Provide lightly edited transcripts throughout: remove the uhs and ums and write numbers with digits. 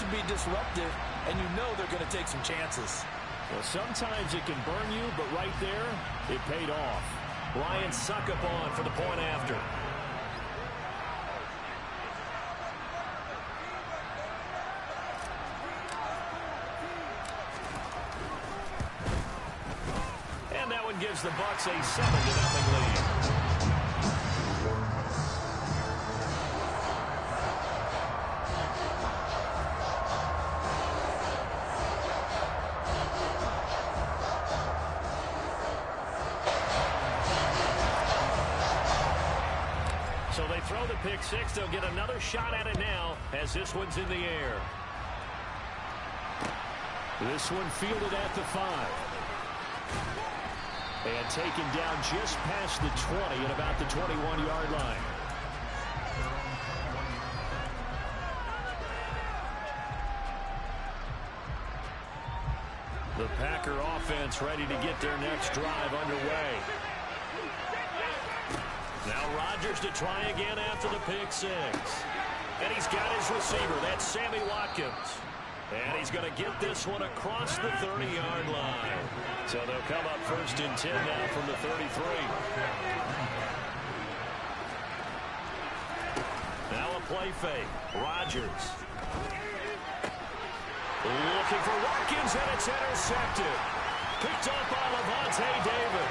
to be disruptive, and you know they're going to take some chances. Well, sometimes it can burn you, but right there, it paid off. Ryan Suckup on for the point after. And that one gives the Bucs a 7-0 lead. So they throw the pick six. They'll get another shot at it now as this one's in the air. This one fielded at the 5. And taken down just past the 20 at about the 21-yard line. The Packer offense ready to get their next drive underway. Now Rodgers to try again after the pick six. And he's got his receiver. That's Sammy Watkins. And he's going to get this one across the 30-yard line. So they'll come up 1st and 10 now from the 33. Now a play fake. Rodgers. Looking for Watkins, and it's intercepted. Picked up by Levante David.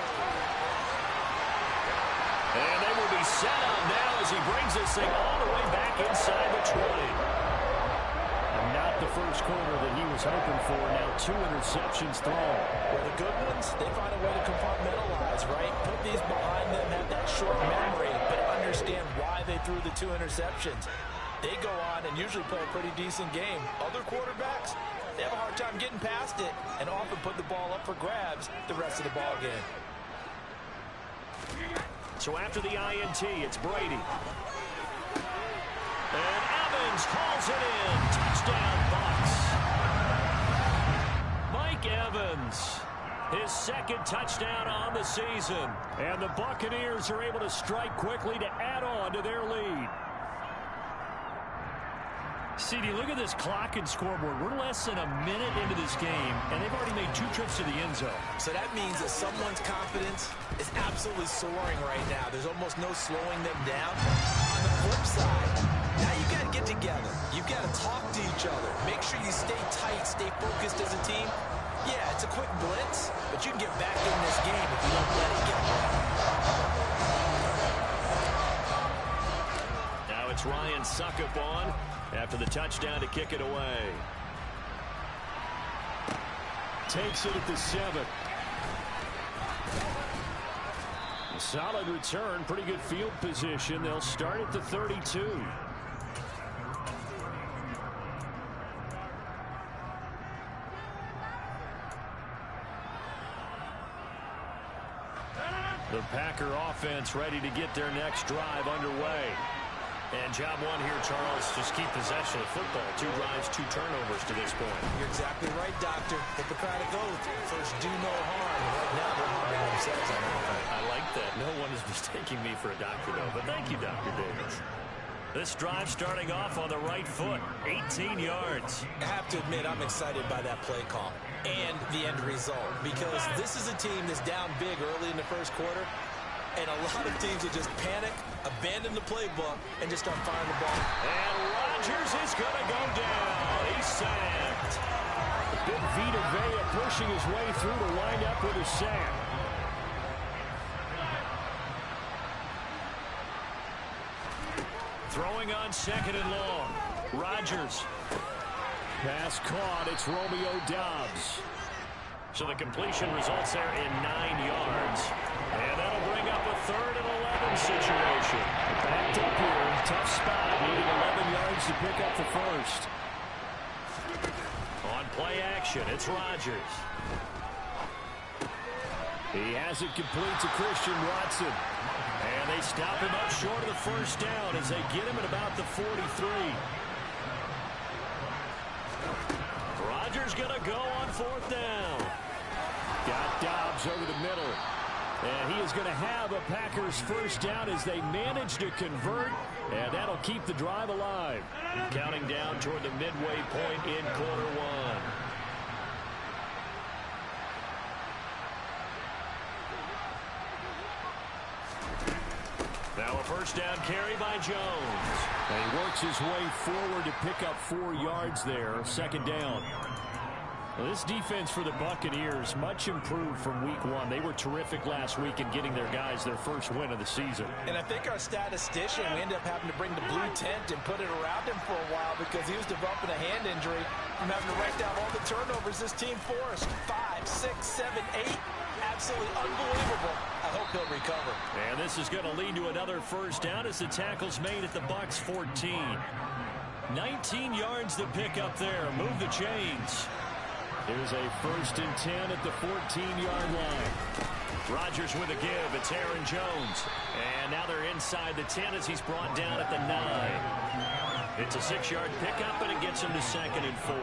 And they will be set up now as he brings this thing all the way back inside the 20. And not the first quarter that he was hoping for. Now 2 interceptions thrown. Well, the good ones, they find a way to compartmentalize, right? Put these behind them, have that short memory, but understand why they threw the 2 interceptions. They go on and usually play a pretty decent game. Other quarterbacks, they have a hard time getting past it and often put the ball up for grabs the rest of the ball game. So after the INT, it's Brady. And Evans hauls it in. Touchdown, Bucs. Mike Evans, his 2nd touchdown on the season. And the Buccaneers are able to strike quickly to add on to their lead. CD, look at this clock and scoreboard. We're less than a minute into this game, and they've already made 2 trips to the end zone. So that means that someone's confidence is absolutely soaring right now. There's almost no slowing them down. On the flip side, now you've got to get together. You've got to talk to each other. Make sure you stay tight, stay focused as a team. Yeah, it's a quick blitz, but you can get back in this game if you don't let it get away. Now it's Ryan Suckup on after the touchdown to kick it away. Takes it at the 7. A solid return, pretty good field position. They'll start at the 32. The Packer offense ready to get their next drive underway. And job one here, Charles, just keep possession of football. 2 drives, 2 turnovers to this point. You're exactly right, Doctor. Hippocratic oath. First, do no harm. Right now, they're harming themselves on everything. I like that. No one is mistaking me for a doctor, though. But thank you, Dr. Davis. This drive starting off on the right foot. 18 yards. I have to admit, I'm excited by that play call and the end result. Because this is a team that's down big early in the first quarter. And a lot of teams will just panic, abandon the playbook, and just start firing the ball. And Rodgers is going to go down. He's sacked. Big Vita Vea pushing his way through to wind up with a sack. Throwing on 2nd and long. Rodgers. Pass caught. It's Romeo Doubs. So the completion results there in 9 yards. And that'll bring up a 3rd and 11 situation. Backed up here. Tough spot. Needing 11 yards to pick up the first. On play action, it's Rodgers. He has it complete to Christian Watson. And they stop him up short of the first down as they get him at about the 43. Rodgers going to go on 4th down. Got Doubs over the middle. And he is going to have a Packers first down as they manage to convert And that'll keep the drive alive. Counting down toward the midway point in quarter one. Now a first down carry by Jones. And he works his way forward to pick up 4 yards there. Second down. Well, this defense for the Buccaneers, much improved from week 1. They were terrific last week in getting their guys their first win of the season. And I think our statistician, we ended up having to bring the blue tent and put it around him for a while because he was developing a hand injury from having to write down all the turnovers this team forced. 5, 6, 7, 8. Absolutely unbelievable. I hope he'll recover. And this is going to lead to another first down as the tackle's made at the Bucs 14. 19 yards to pick up there. Move the chains. Here's a 1st and 10 at the 14-yard line. Rodgers with a give. It's Aaron Jones. And now they're inside the 10 as he's brought down at the 9. It's a 6-yard pickup, and it gets him to 2nd and 4.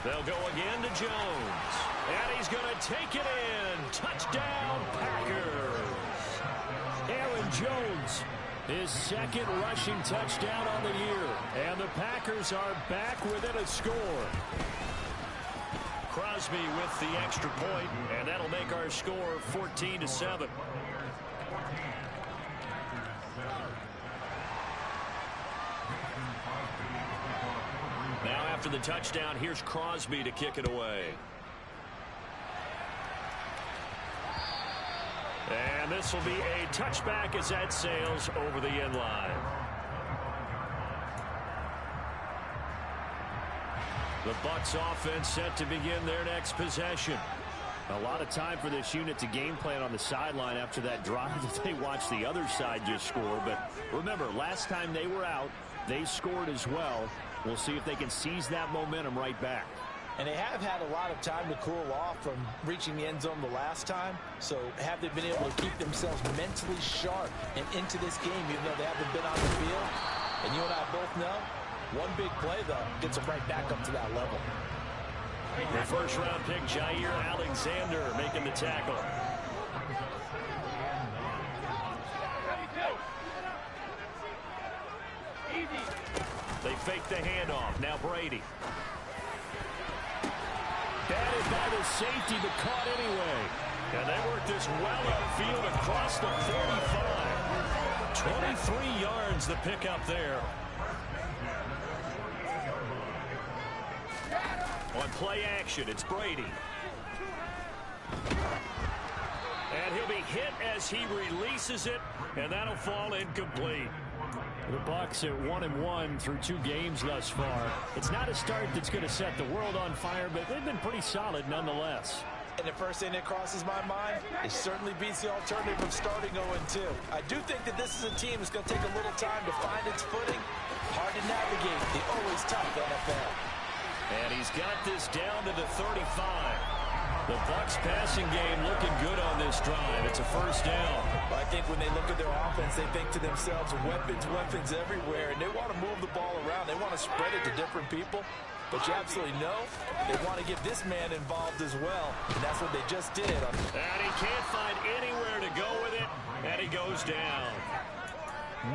They'll go again to Jones. And he's going to take it in. Touchdown, Packers. Aaron Jones, his 2nd rushing touchdown on the year. And the Packers are back within a score. Crosby with the extra point, and that'll make our score 14-7. Now after the touchdown, here's Crosby to kick it away. And this will be a touchback as that sails over the end line. The Bucs offense set to begin their next possession. A lot of time for this unit to game plan on the sideline after that drive that they watched the other side just score. But remember, last time they were out, they scored as well. We'll see if they can seize that momentum right back. And they have had a lot of time to cool off from reaching the end zone the last time. So have they been able to keep themselves mentally sharp and into this game, even though they haven't been on the field? And you and I both know, one big play, though, gets them right back up to that level. The first-round pick, Jair Alexander, making the tackle. They fake the handoff. Now Brady. Batted by the safety, but caught anyway. And they work this well upfield across the 45. 23 yards the pickup there. On play action, it's Brady. And he'll be hit as he releases it, and that'll fall incomplete. The Bucs at 1-1 through 2 games thus far. It's not a start that's going to set the world on fire, but they've been pretty solid nonetheless. And the first thing that crosses my mind, it certainly beats the alternative of starting 0-2. I do think that this is a team that's going to take a little time to find its footing. Hard to navigate the always tough NFL. And he's got this down to the 35. The Bucs passing game looking good on this drive. It's a first down. I think when they look at their offense, they think to themselves, weapons, weapons everywhere. And they want to move the ball around. They want to spread it to different people. But you absolutely know they want to get this man involved as well. And that's what they just did. And he can't find anywhere to go with it. And he goes down.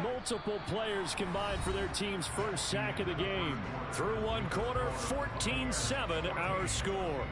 Multiple players combined for their team's first sack of the game. Through one quarter, 14-7 our score.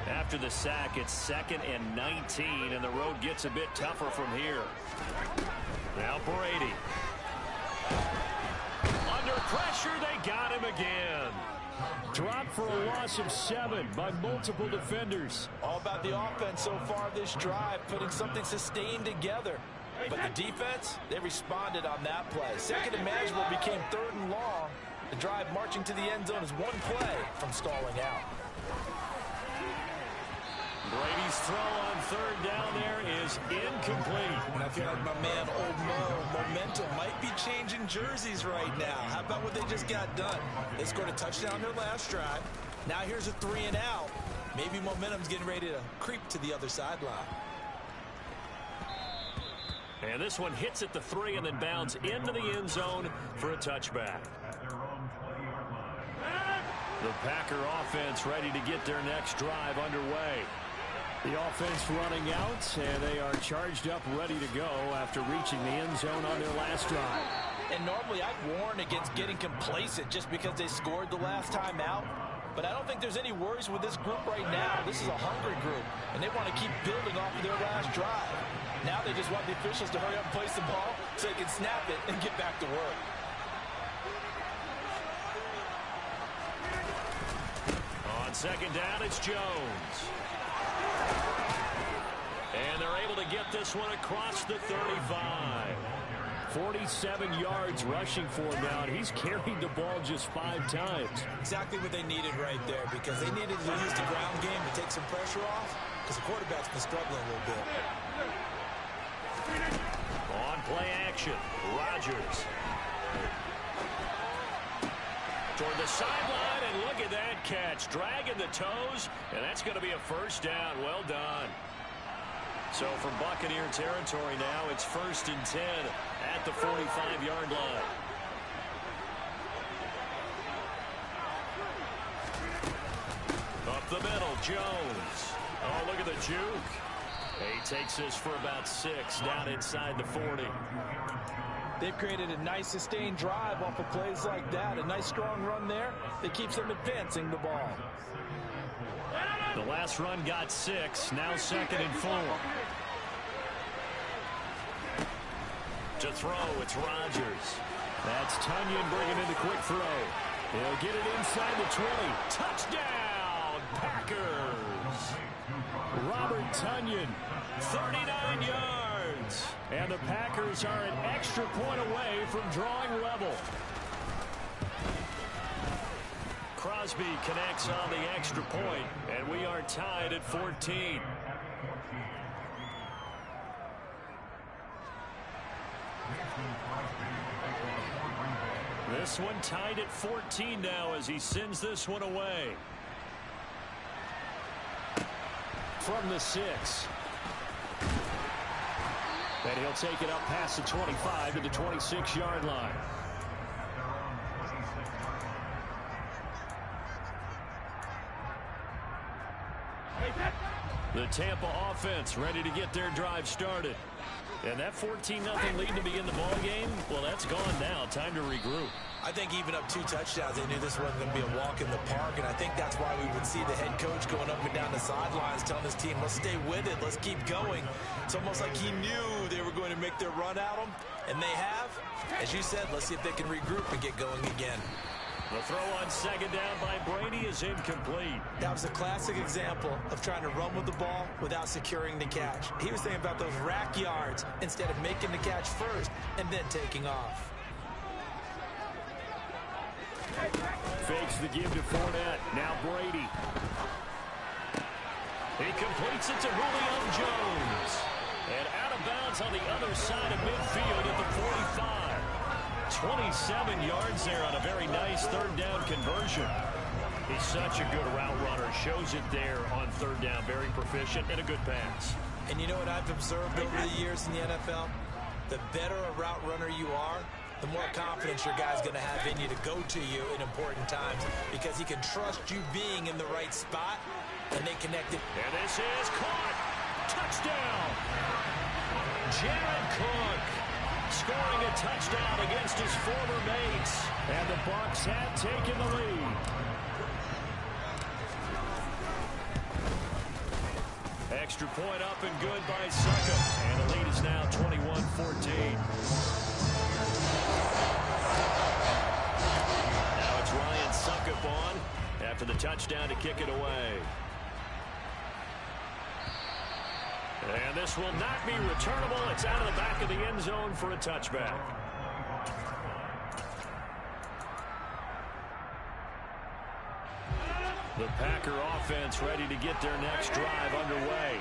After the sack, it's 2nd and 19, and the road gets a bit tougher from here. Now Brady. Under pressure, they got him again. Dropped for a loss of 7 by multiple defenders. All about the offense so far this drive, putting something sustained together. But the defense, they responded on that play. 2nd and manageable became 3rd and long. The drive marching to the end zone is one play from stalling out. Brady's throw on third down there is incomplete. And I feel like my man, Old Mo, momentum might be changing jerseys right now. How about what they just got done? They scored a touchdown their last drive. Now here's a 3 and out. Maybe momentum's getting ready to creep to the other sideline. And this one hits at the 3 and then bounds into the end zone for a touchback. The Packer offense ready to get their next drive underway. The offense running out, and they are charged up, ready to go after reaching the end zone on their last drive. And normally I'd warn against getting complacent just because they scored the last time out. But I don't think there's any worries with this group right now. This is a hungry group, and they want to keep building off of their last drive. Now they just want the officials to hurry up and place the ball so they can snap it and get back to work. On second down, it's Jones. And they're able to get this one across the 35. 47 yards rushing for him now. He's carried the ball just 5 times. Exactly what they needed right there, because they needed to use the ground game to take some pressure off, because the quarterback's been struggling a little bit. On play action, Rodgers. Toward the sideline, and look at that catch. Dragging the toes, and that's going to be a first down. Well done. So from Buccaneer territory now, it's 1st and 10 at the 45-yard line. Up the middle, Jones. Oh, look at the juke. He takes this for about 6 down inside the 40. They've created a nice sustained drive off of plays like that. A nice strong run there that keeps them advancing the ball. The last run got 6. Now 2nd and 4. To throw, it's Rodgers. That's Tunyon bringing in the quick throw. He'll get it inside the 20. Touchdown, Packers. Robert Tunyon, 39 yards. And the Packers are an extra point away from drawing level. Crosby connects on the extra point, and we are tied at 14. This one tied at 14 now as he sends this one away. From the 6. And he'll take it up past the 25 to the 26-yard line. The Tampa offense ready to get their drive started. And that 14-0 lead to begin the ball game, well, that's gone now. Time to regroup. I think even up 2 touchdowns, they knew this wasn't going to be a walk in the park, and I think that's why we would see the head coach going up and down the sidelines telling his team, let's stay with it, let's keep going. It's almost like he knew they were going to make their run at him, and they have. As you said, let's see if they can regroup and get going again. The throw on second down by Brady is incomplete. That was a classic example of trying to run with the ball without securing the catch. He was thinking about those rack yards instead of making the catch first and then taking off. Fakes the give to Fournette. Now Brady. He completes it to Julio Jones. And out of bounds on the other side of midfield at the 45. 27 yards there on a very nice third down conversion. He's such a good route runner. Shows it there on third down. Very proficient and a good pass. And you know what I've observed over the years in the NFL? The better a route runner you are, the more confidence your guy's going to have in you to go to you in important times, because he can trust you being in the right spot, and they connect it. And this is caught. Touchdown. Jared Cook scoring a touchdown against his former mates. And the Bucs have taken the lead. Extra point up and good by Succop. And the lead is now 21-14. Now it's Ryan Succop on after the touchdown to kick it away. And this will not be returnable. It's out of the back of the end zone for a touchback. The Packer offense ready to get their next drive underway.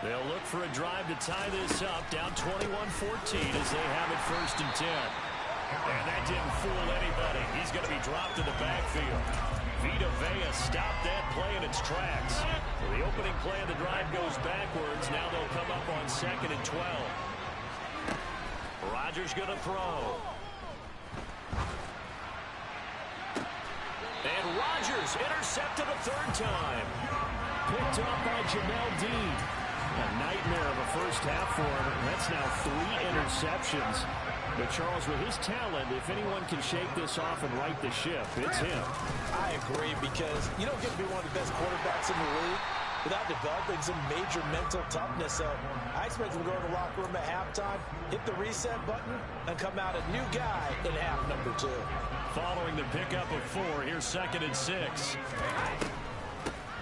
They'll look for a drive to tie this up, down 21-14 as they have it 1st and 10. And that didn't fool anybody. He's going to be dropped in the backfield. Vita Vea stopped that play in its tracks. So the opening play of the drive goes backwards. Now they'll come up on 2nd and 12. Rodgers going to throw. And Rodgers intercepted a 3rd time. Picked up by Jamel Dean. A nightmare of a first half for him. That's now 3 interceptions. But Charles, with his talent, if anyone can shake this off and right the ship, it's him. I agree, because you don't get to be one of the best quarterbacks in the league without developing some major mental toughness. So I expect him to go to the locker room at halftime, hit the reset button, and come out a new guy in half number 2. Following the pickup of 4, here's 2nd and 6.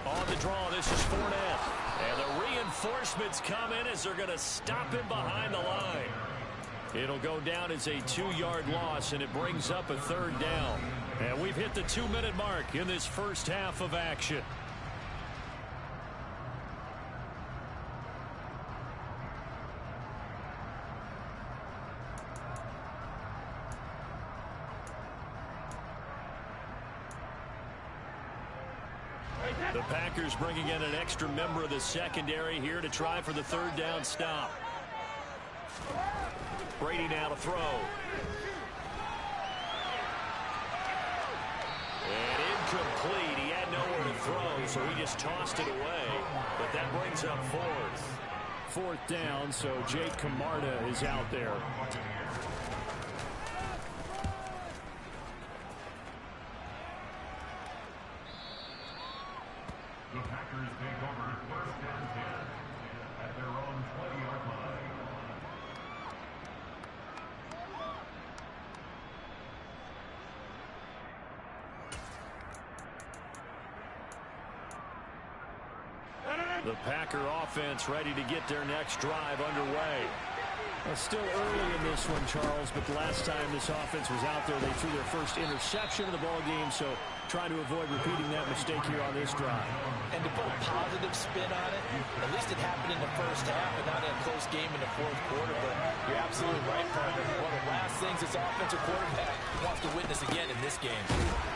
On the draw, this is Fournette. And the reinforcements come in as they're going to stop him behind the line. It'll go down as a 2-yard loss, and it brings up a 3rd down. And we've hit the 2-minute mark in this first half of action. The Packers bringing in an extra member of the secondary here to try for the 3rd down stop. Brady now to throw. And incomplete. He had nowhere to throw, so he just tossed it away. But that brings up 4th. 4th down, so Jake Camarda is out there. The Packers take over 1st and 10 at their own 20-yard line. The Packer offense ready to get their next drive underway. It's still early in this one, Charles, but the last time this offense was out there, they threw their first interception of the ball game, so trying to avoid repeating that mistake here on this drive. And to put a positive spin on it, at least it happened in the first half and not in a close game in the 4th quarter. But you're absolutely right, partner. One of the last things this offensive quarterback wants to witness again in this game.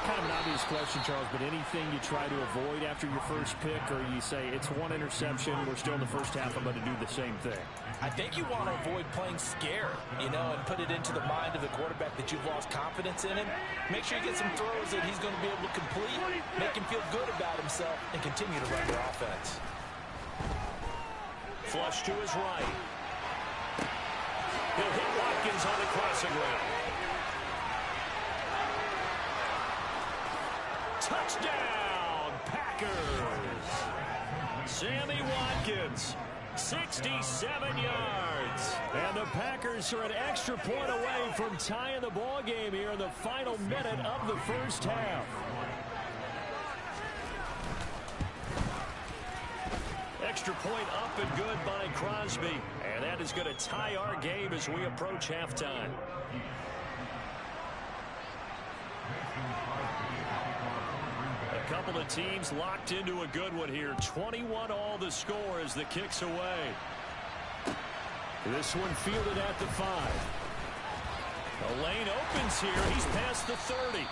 Kind of an obvious question, Charles, but anything you try to avoid after your first pick, or you say it's 1 interception, we're still in the first half, I'm going to do the same thing? I think you want to avoid playing scared, and put it into the mind of the quarterback that you've lost confidence in him. Make sure you get some throws that he's going to be able to complete, make him feel good about himself, and continue to run your offense. Flush to his right. He'll hit Watkins on the crossing route. Touchdown, Packers! Sammy Watkins, 67 yards. And the Packers are an extra point away from tying the ball game here in the final minute of the first half. Extra point up and good by Crosby. And that is going to tie our game as we approach halftime. A couple of teams locked into a good one here. 21-all the score as the kick's away. This one fielded at the 5. The lane opens here. He's past the 30.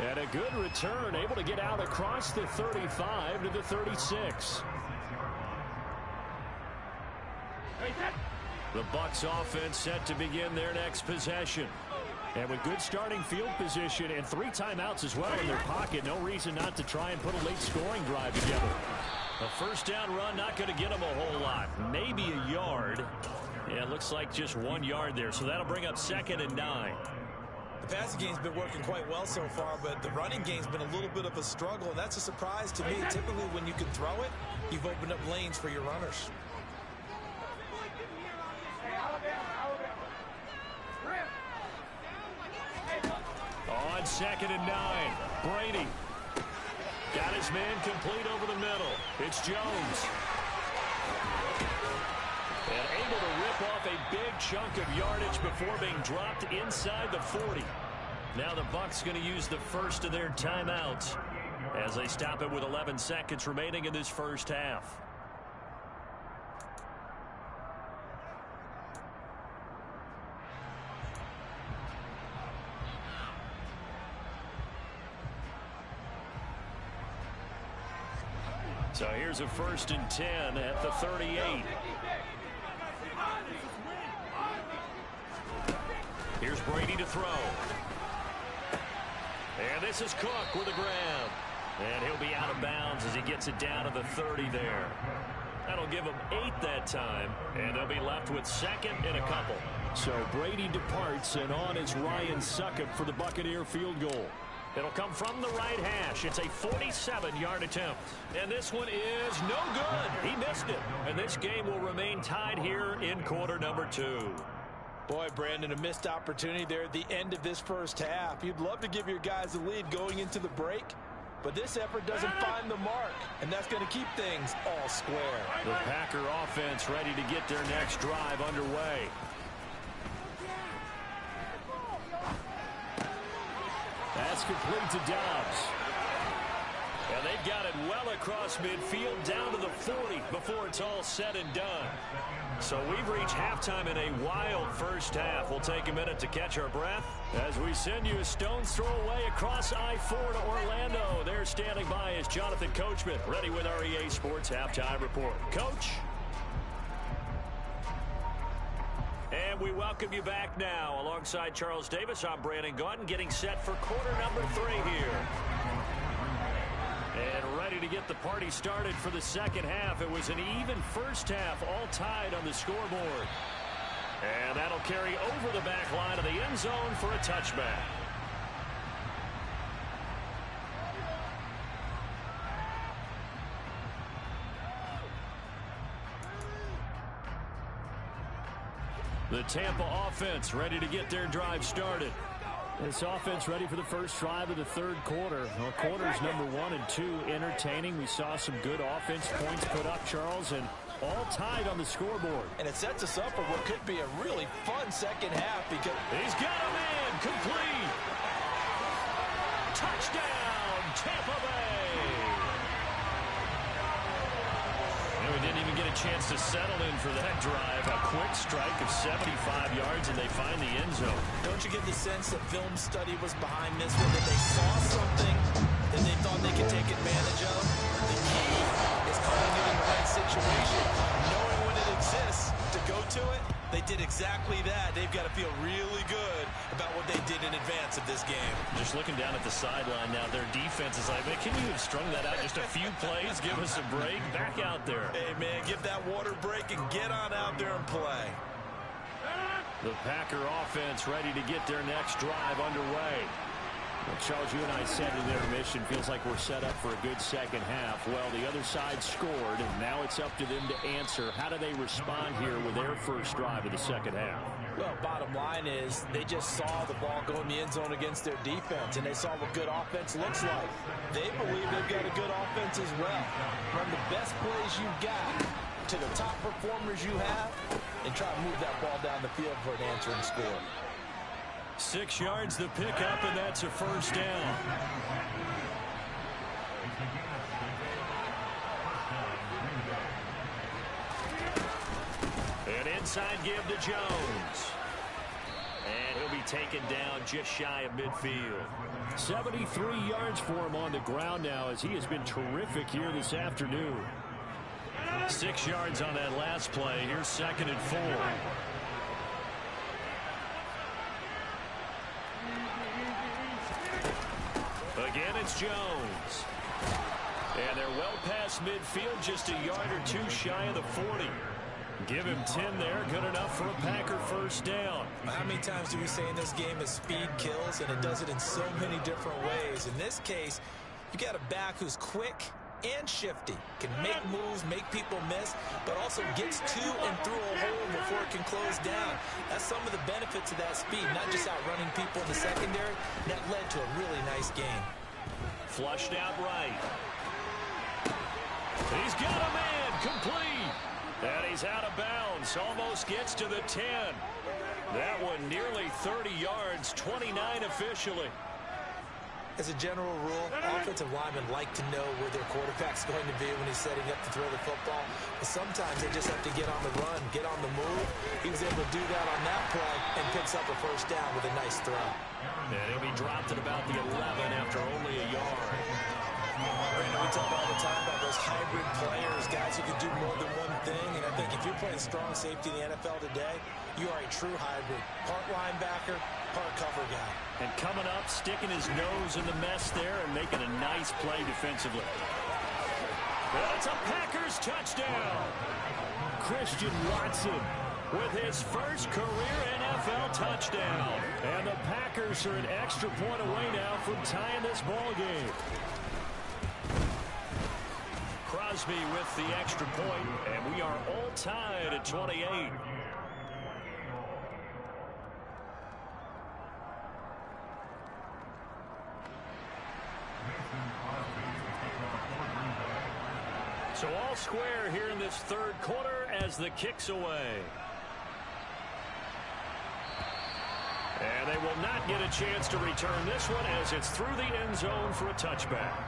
And a good return, able to get out across the 35 to the 36. The Bucs offense set to begin their next possession. And with good starting field position and 3 timeouts as well in their pocket, no reason not to try and put a late scoring drive together. A first down run not going to get them a whole lot. Maybe a yard. Yeah, it looks like just 1 yard there. So that'll bring up 2nd and 9. The passing game's been working quite well so far, but the running game's been a little bit of a struggle, and that's a surprise to me. Typically, when you can throw it, you've opened up lanes for your runners. On 2nd and 9, Brady got his man complete over the middle. It's Jones. And able to rip off a big chunk of yardage before being dropped inside the 40. Now the Bucs going to use the first of their timeouts as they stop it with 11 seconds remaining in this first half. So here's a 1st and 10 at the 38. Here's Brady to throw. And this is Cook with a grab. And he'll be out of bounds as he gets it down to the 30 there. That'll give him 8 that time. And they'll be left with 2nd and a couple. So Brady departs, and on is Ryan Succop for the Buccaneer field goal. It'll come from the right hash. It's a 47-yard attempt. And this one is no good. He missed it. And this game will remain tied here in quarter number 2. Boy, Brandon, a missed opportunity there at the end of this first half. You'd love to give your guys the lead going into the break, but this effort doesn't find the mark, and that's going to keep things all square. The Packer offense ready to get their next drive underway. That's complete to Dobbs. And they've got it well across midfield down to the 40 before it's all said and done. So we've reached halftime in a wild first half. We'll take a minute to catch our breath as we send you a stone's throw away across I-4 to Orlando. There standing by is Jonathan Coachman, ready with our EA Sports Halftime Report. Coach? And we welcome you back now. Alongside Charles Davis, I'm Brandon Gaudin, getting set for quarter number 3 here. And ready to get the party started for the second half. It was an even first half, all tied on the scoreboard. And that'll carry over the back line of the end zone for a touchback. The Tampa offense ready to get their drive started. This offense ready for the first drive of the third quarter. Well, quarters number 1 and 2 entertaining. We saw some good offense points put up, Charles, and all tied on the scoreboard. And it sets us up for what could be a really fun second half because he's got a man complete. Touchdown, Tampa Bay. And we didn't even get a chance to settle in for that drive. A quick strike of 75 yards, and they find the end zone. Don't you get the sense that film study was behind this one, that they saw something that they thought they could take advantage of? The key is calling it in the right situation, knowing when it exists to go to it. They did exactly that. They've got to feel really good about what they did in advance of this game. Just looking down at the sideline now, their defense is like, man, can you have strung that out just a few plays? Give us a break. Back out there. Hey, man, give that water break and get on out there and play. The Packer offense ready to get their next drive underway. Well, Charles, you and I said in intermission, feels like we're set up for a good second half. Well, the other side scored, and now it's up to them to answer. How do they respond here with their first drive of the second half? Well, bottom line is they just saw the ball go in the end zone against their defense, and they saw what good offense looks like. They believe they've got a good offense as well. Run the best plays you've got to the top performers you have, and try to move that ball down the field for an answering score. 6 yards the pickup, and that's a first down. An inside give to Jones. And he'll be taken down just shy of midfield. 73 yards for him on the ground now as he has been terrific here this afternoon. 6 yards on that last play. Here's 2nd and 4. Again, it's Jones. And they're well past midfield, just a yard or two shy of the 40. Give him 10 there, good enough for a Packer first down. How many times do we say in this game that speed kills, and it does it in so many different ways? In this case, you got a back who's quick and shifty, can make moves, make people miss, but also gets to and through a hole before it can close down. That's some of the benefits of that speed, not just outrunning people in the secondary. That led to a really nice game. Flushed out right. He's got a man complete. And he's out of bounds. Almost gets to the 10. That one nearly 30 yards, 29 officially. As a general rule, offensive linemen like to know where their quarterback's going to be when he's setting up to throw the football. But sometimes they just have to get on the run, get on the move. He was able to do that on that play and picks up a first down with a nice throw. And he'll be dropped at about the 11 after only a yard. Brandon, we talk all the time about those hybrid players, guys who can do more than one thing. And I think if you're playing strong safety in the NFL today, you are a true hybrid. Part linebacker, part cover guy. And coming up, sticking his nose in the mess there and making a nice play defensively. That's a Packers touchdown. Christian Watson with his first career NFL touchdown. And the Packers are an extra point away now from tying this ball game. Crosby with the extra point, and we are all tied at 28. So all square here in this third quarter as the kick's away. And they will not get a chance to return this one as it's through the end zone for a touchback.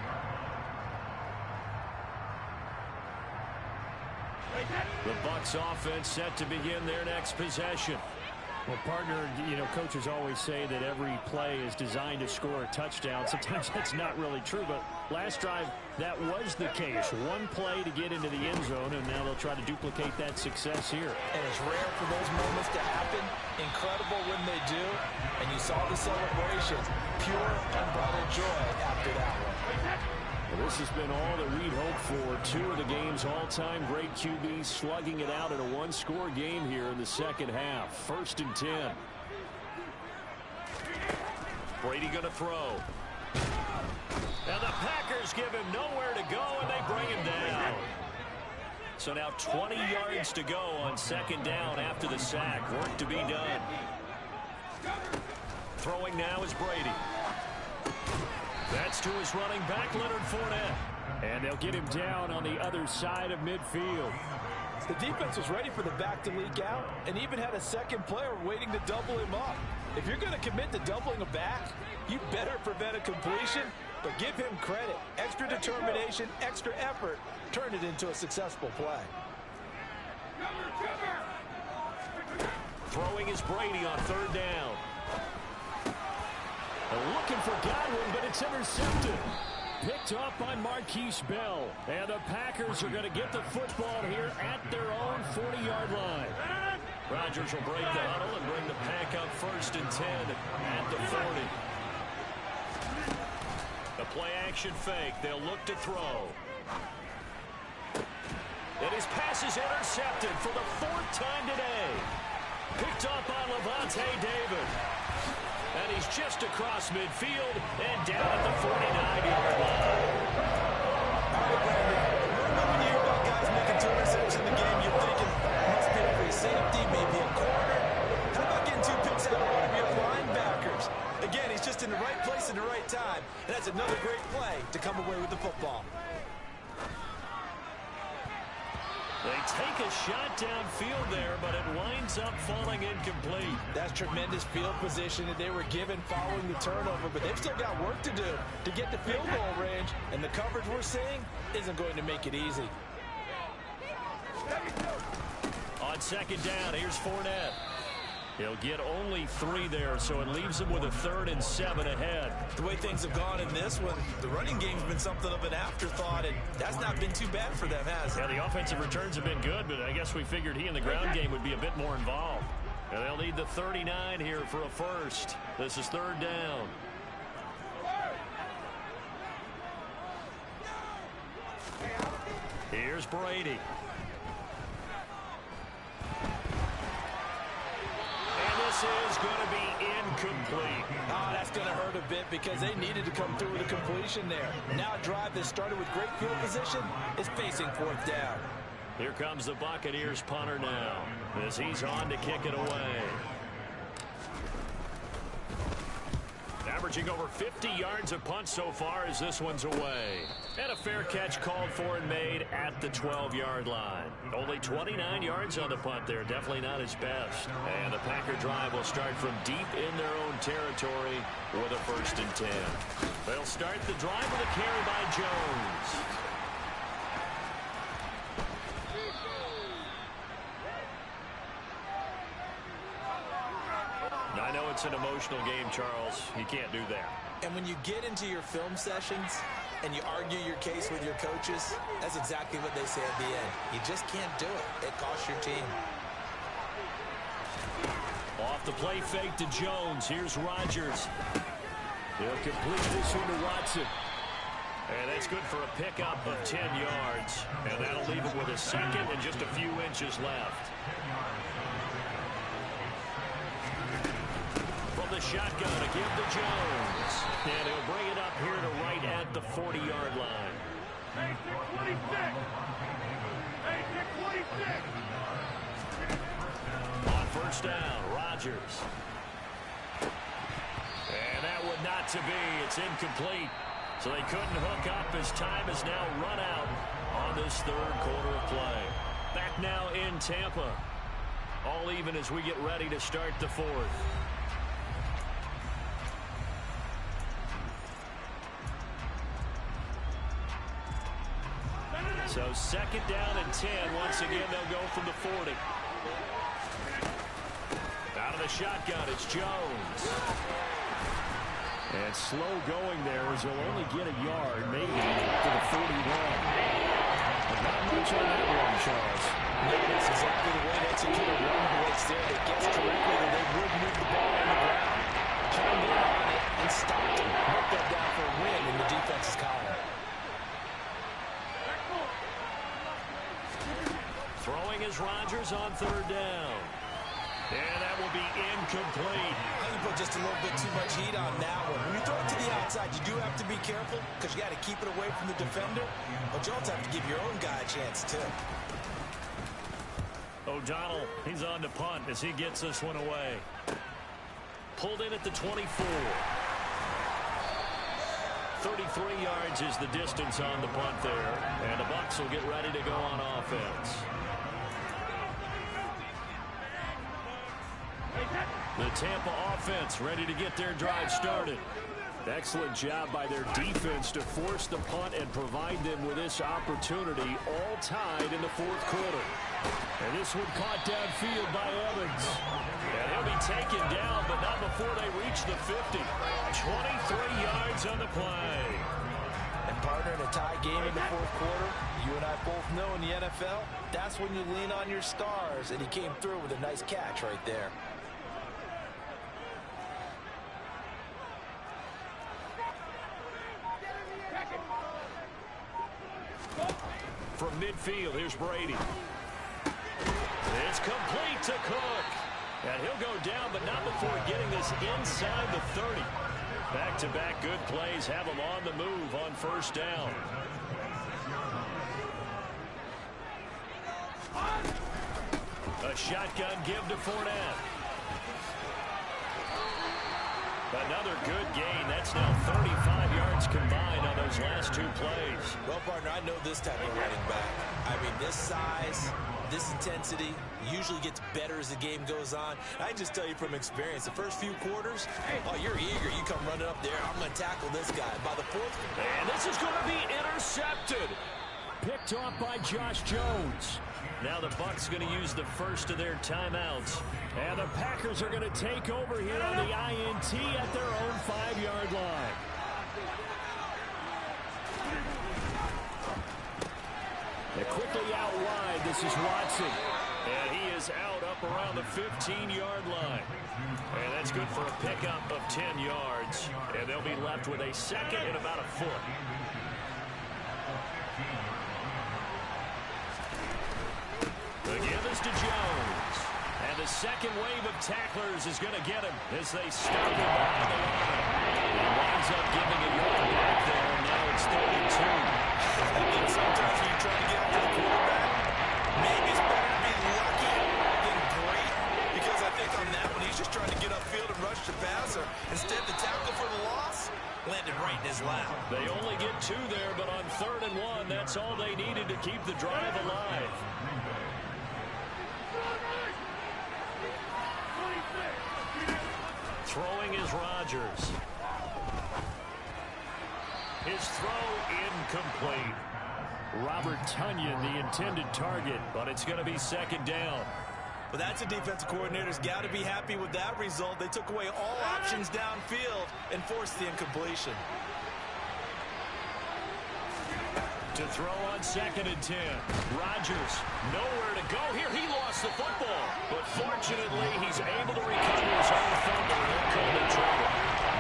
The Bucs offense set to begin their next possession. Well, partner, coaches always say that every play is designed to score a touchdown. Sometimes that's not really true, but last drive, that was the case. One play to get into the end zone, and now they'll try to duplicate that success here. And it's rare for those moments to happen. Incredible when they do. And you saw the celebration. Pure, unbridled joy after that one. Well, this has been all that we'd hoped for. Two of the game's all-time great QBs slugging it out in a one-score game here in the second half. 1st and 10. Brady going to throw. And the Packers give him nowhere to go, and they bring him down. So now 20 yards to go on 2nd down after the sack. Work to be done. Throwing now is Brady. That's to his running back, Leonard Fournette. And they'll get him down on the other side of midfield. The defense was ready for the back to leak out and even had a second player waiting to double him up. If you're going to commit to doubling a back, you better prevent a completion, but give him credit. Extra determination, extra effort, turn it into a successful play. Throwing is Brady on 3rd down. Looking for Godwin, but it's intercepted. Picked off by Marquise Bell. And the Packers are going to get the football here at their own 40-yard line. Rodgers will break the huddle and bring the Pack up 1st and 10 at the 40. The play-action fake. They'll look to throw. And his pass is intercepted for the 4th time today. Picked up by Levante David. And he's just across midfield and down at the 49-yard line. All right, Brandon. When you hear about guys making 2 interceptions in the game, you're thinking, must be a free safety, maybe a corner. How about getting 2 picks out of one of your linebackers? Again, he's just in the right place at the right time. And that's another great play to come away with the football. They take a shot downfield there, but it winds up falling incomplete. That's tremendous field position that they were given following the turnover, but they've still got work to do to get to field goal range, and the coverage we're seeing isn't going to make it easy. On 2nd down, here's Fournette. He'll get only 3 there, so it leaves him with a 3rd and 7 ahead. The way things have gone in this one, the running game's been something of an afterthought, and that's not been too bad for them, has it? Yeah, the offensive returns have been good, but I guess we figured he in the ground game would be a bit more involved. And they'll need the 39 here for a first. This is 3rd down. Here's Brady. Is going to be incomplete. Oh, that's going to hurt a bit because they needed to come through with a completion there. Now a drive that started with great field position is facing 4th down. Here comes the Buccaneers punter now as he's on to kick it away. Averaging over 50 yards a punt so far as this one's away. And a fair catch called for and made at the 12-yard line. Only 29 yards on the punt there. Definitely not his best. And the Packer drive will start from deep in their own territory with a 1st and 10. They'll start the drive with a carry by Jones. I know it's an emotional game, Charles. You can't do that. And when you get into your film sessions and you argue your case with your coaches, that's exactly what they say at the end. You just can't do it. It costs your team. Off the play fake to Jones. Here's Rodgers. He'll complete this one to Watson. And that's good for a pickup of 10 yards. And that'll leave it with a second and just a few inches left. From the shotgun to give to Jones. And he'll bring it up here to right at the 40-yard line. Hey, 26! Hey, 26! On first down, Rodgers. And that would not to be. It's incomplete. So they couldn't hook up as time is now run out on this third quarter of play. Back now in Tampa. All even as we get ready to start the fourth. So second down and 10. Once again, they'll go from the 40. Out of the shotgun, it's Jones. And slow going there as he'll only get a yard, maybe, to the 41. But not much on that one, Charles. No, that's exactly the way to execute a run blitz there that gets correctly that they would move the ball on the ground. Honed in on it and stopped him. Mark that down for a win in the defense's column. Throwing is Rodgers on third down. And that will be incomplete. I think you put just a little bit too much heat on that one. When you throw it to the outside, you do have to be careful because you got to keep it away from the defender. But you also have to give your own guy a chance, too. O'Donnell, he's on to punt as he gets this one away. Pulled in at the 24. 33 yards is the distance on the punt there. And the Bucs will get ready to go on offense. The Tampa offense ready to get their drive started. Excellent job by their defense to force the punt and provide them with this opportunity, all tied in the fourth quarter. And this one caught downfield by Evans. And he'll be taken down, but not before they reach the 50. 23 yards on the play. And partner, in a tie game in the fourth quarter, you and I both know in the NFL, that's when you lean on your stars. And he came through with a nice catch right there. From midfield, here's Brady. It's complete to Cook. And he'll go down, but not before getting this inside the 30. Back-to-back good plays have him on the move on first down. A shotgun give to Fournette. Another good gain. That's now 35 yards combined on those last two plays. Well, partner, I know this type of running back. I mean, this size, this intensity usually gets better as the game goes on. I just tell you from experience, the first few quarters, oh, you're eager. You come running up there. I'm going to tackle this guy. By the fourth, and this is going to be intercepted. Picked off by Josh Jones. Now the Bucs going to use the first of their timeouts. And the Packers are going to take over here on the INT at their own 5-yard line. They're quickly out wide. This is Watson. And he is out up around the 15-yard line. And that's good for a pickup of 10 yards. And they'll be left with a second and about a foot. The give is to Jones. And the second wave of tacklers is going to get him as they stop him behind the line. He winds up giving a yard back there, and now it's 32. I mean, sometimes when you're trying to get after the quarterback, maybe it's better to be lucky than great. Because I think on that one, he's just trying to get upfield and rush the passer. Instead, the tackle for the loss landed right in his lap. They only get two there, but on 3rd and 1, that's all they needed to keep the drive alive. Throwing is Rodgers. His throw incomplete. Robert Tonyan, the intended target, but it's going to be second down. Well, that's a defensive coordinator's got to be happy with that result. They took away all options downfield and forced the incompletion. To throw on 2nd and 10. Rodgers, nowhere to go here. He lost the football. But fortunately, he's able to recover his own fumble. He'll call the trouble.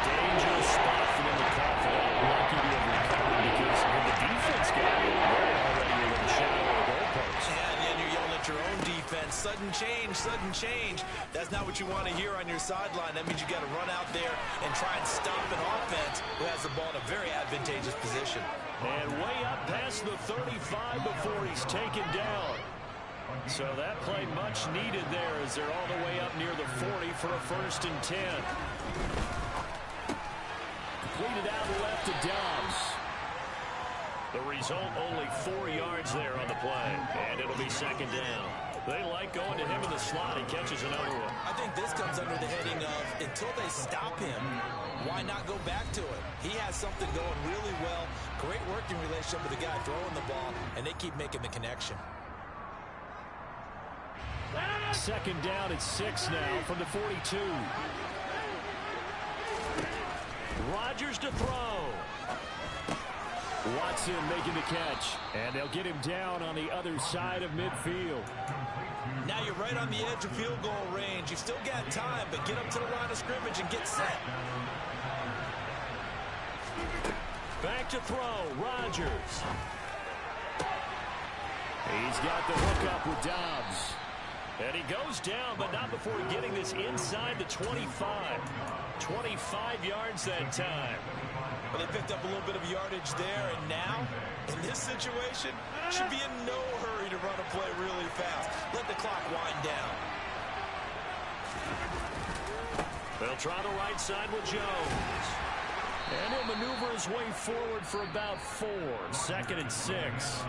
Dangerous spot for them to call for that. Lucky to have recovered because when the defense got it, they're already in the shadow of the goalpost. And then you're yelling at your own defense. Sudden change, sudden change. That's not what you want to hear on your sideline. That means you got to run out there and try and stop an offense who has the ball in a very advantageous position. And way up past the 35 before he's taken down. So that play much needed there as they're all the way up near the 40 for a 1st and 10. Completed out left to Dobbs. The result, only 4 yards there on the play. And it'll be 2nd down. They like going to him in the slot. He catches another one. I think this comes under the heading of until they stop him, why not go back to it? He has something going really well. Great working relationship with the guy throwing the ball, and they keep making the connection. 2nd down at 6 now from the 42. Rodgers to throw. Watson making the catch, and they'll get him down on the other side of midfield. Now you're right on the edge of field goal range. You've still got time, but get up to the line of scrimmage and get set. Back to throw, Rodgers. He's got the hook up with Dobbs. And he goes down, but not before getting this inside the 25. 25 yards that time. Well, they picked up a little bit of yardage there, and now, in this situation, should be in no hurry to run a play really fast. Let the clock wind down. They'll try the right side with Jones. And he'll maneuver his way forward for about 4. 2nd and 6.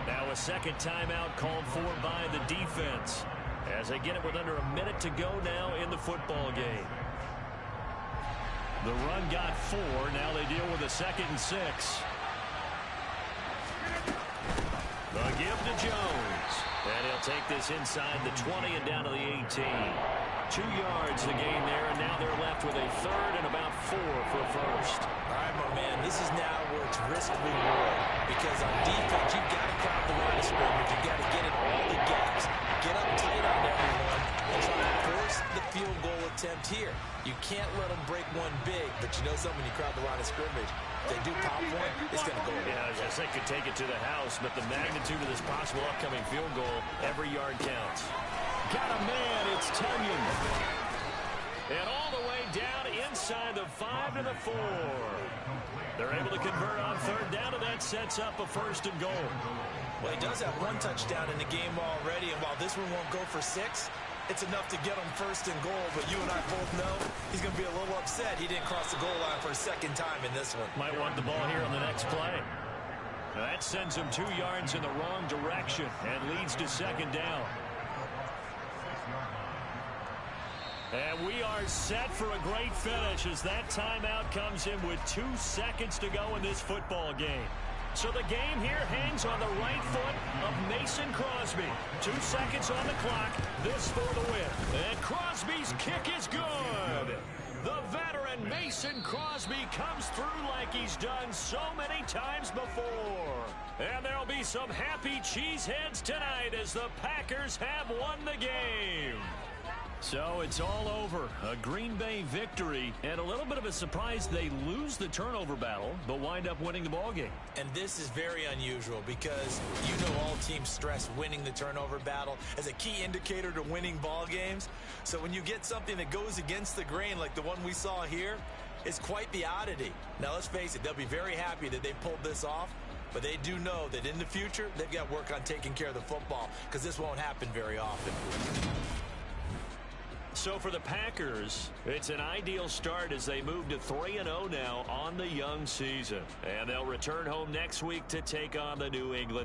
Now a second timeout called for by the defense as they get it with under a minute to go now in the football game. The run got 4. Now they deal with a 2nd and 6. The give to Jones. And he'll take this inside the 20 and down to the 18. 2 yards the gain there, and now they're left with a 3rd and about 4 for a 1st. All right, my man, this is now where it's risk-reward. Because on defense, you've got to crowd the line of scrimmage. You've got to get in all the gaps, get up tight on everyone, and try to force the field goal attempt here. You can't let them break one big, but you know something, when you crowd the line of scrimmage, if they do pop one, it's going to go away. Yeah, I guess they could take it to the house, but the magnitude of this possible upcoming field goal, every yard counts. Got a man, it's Tonyan. And all the way down inside the 5 to the 4. They're able to convert on 3rd down, and that sets up a 1st and goal. Well, he does have 1 touchdown in the game already, and while this one won't go for 6, it's enough to get him 1st and goal. But you and I both know he's going to be a little upset he didn't cross the goal line for a 2nd time in this one. Might want the ball here on the next play. That sends him 2 yards in the wrong direction and leads to 2nd down. And we are set for a great finish as that timeout comes in with 2 seconds to go in this football game. So the game here hangs on the right foot of Mason Crosby. 2 seconds on the clock. This for the win. And Crosby's kick is good. The veteran Mason Crosby comes through like he's done so many times before. And there'll be some happy cheeseheads tonight as the Packers have won the game. So it's all over. A Green Bay victory, and a little bit of a surprise they lose the turnover battle, but wind up winning the ballgame. And this is very unusual because you know all teams stress winning the turnover battle as a key indicator to winning ball games. So when you get something that goes against the grain like the one we saw here, it's quite the oddity. Now let's face it, they'll be very happy that they pulled this off, but they do know that in the future they've got to work on taking care of the football because this won't happen very often. So for the Packers, it's an ideal start as they move to 3-0 now on the young season. And they'll return home next week to take on the New England